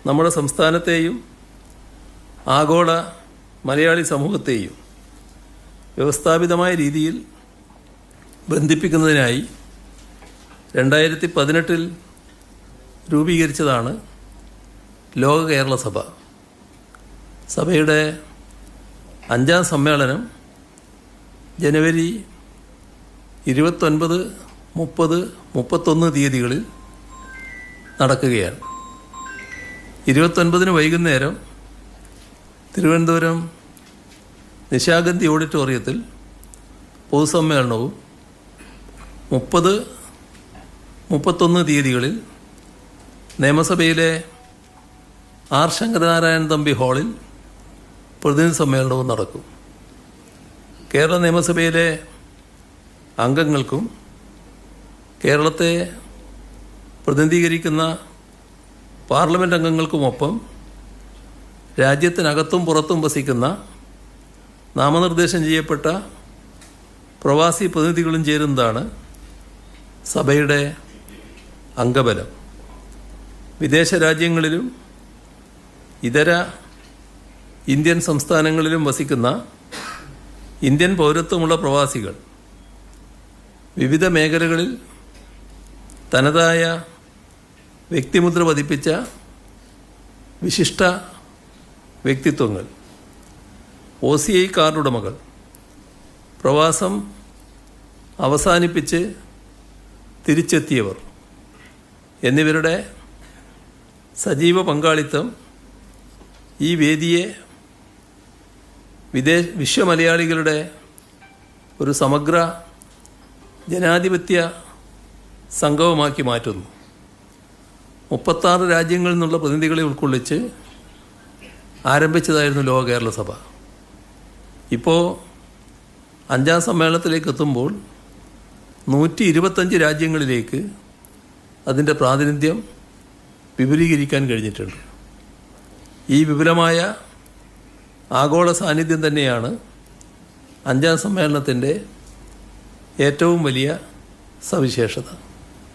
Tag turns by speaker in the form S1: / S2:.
S1: നമ്മുടെ സംസ്ഥാനത്തെയും ആഗോള മലയാളി സമൂഹത്തെയും വ്യവസ്ഥാപിതമായ രീതിയിൽ ബന്ധിപ്പിക്കുന്നതിനായി 2018 രൂപീകരിച്ചതാണ് ലോക കേരള സഭ. സഭയുടെ 5ാം സമ്മേളനം ജനുവരി 29, 30, 31 തീയതികളിൽ നടക്കുകയാണ്. 29 വൈകുന്നേരം തിരുവനന്തപുരം നിശാഗന്ധി ഓഡിറ്റോറിയത്തിൽ പൊതുസമ്മേളനവും 30, 31 തീയതികളിൽ നിയമസഭയിലെ ആർ ശങ്കരനാരായണൻ തമ്പി ഹാളിൽ പ്രതിനിധി സമ്മേളനവും നടക്കും. കേരള നിയമസഭയിലെ അംഗങ്ങൾക്കും കേരളത്തെ പ്രതിനിധീകരിക്കുന്ന പാർലമെൻറ്റ് അംഗങ്ങൾക്കുമൊപ്പം രാജ്യത്തിനകത്തും പുറത്തും വസിക്കുന്ന നാമനിർദ്ദേശം ചെയ്യപ്പെട്ട പ്രവാസി പ്രതിനിധികളും ചേരുന്നതാണ് സഭയുടെ അംഗബലം. വിദേശ രാജ്യങ്ങളിലും ഇതര ഇന്ത്യൻ സംസ്ഥാനങ്ങളിലും വസിക്കുന്ന ഇന്ത്യൻ പൗരത്വമുള്ള പ്രവാസികൾ വിവിധ മേഖലകളിൽ തനതായ വ്യക്തിമുദ്ര പതിപ്പിച്ച വിശിഷ്ട വ്യക്തിത്വങ്ങൾ, OCI കാർഡുടമകൾ, പ്രവാസം അവസാനിപ്പിച്ച് തിരിച്ചെത്തിയവർ എന്നിവരുടെ സജീവ പങ്കാളിത്തം ഈ വേദിയെ വിശ്വമലയാളികളുടെ ഒരു സമഗ്ര ജനാധിപത്യ സംഗമമാക്കി മാറ്റുന്നു. 36 രാജ്യങ്ങളിൽ നിന്നുള്ള പ്രതിനിധികളെ ഉൾക്കൊള്ളിച്ച് ആരംഭിച്ചതായിരുന്നു ലോക കേരള സഭ. ഇപ്പോൾ 5ാം സമ്മേളനത്തിലേക്ക് എത്തുമ്പോൾ 125 രാജ്യങ്ങളിലേക്ക് അതിൻ്റെ പ്രാതിനിധ്യം വിപുലീകരിക്കാൻ കഴിഞ്ഞിട്ടുണ്ട്. ഈ വിപുലമായ ആഗോള സാന്നിധ്യം തന്നെയാണ് 5ാം സമ്മേളനത്തിൻ്റെ ഏറ്റവും വലിയ സവിശേഷത.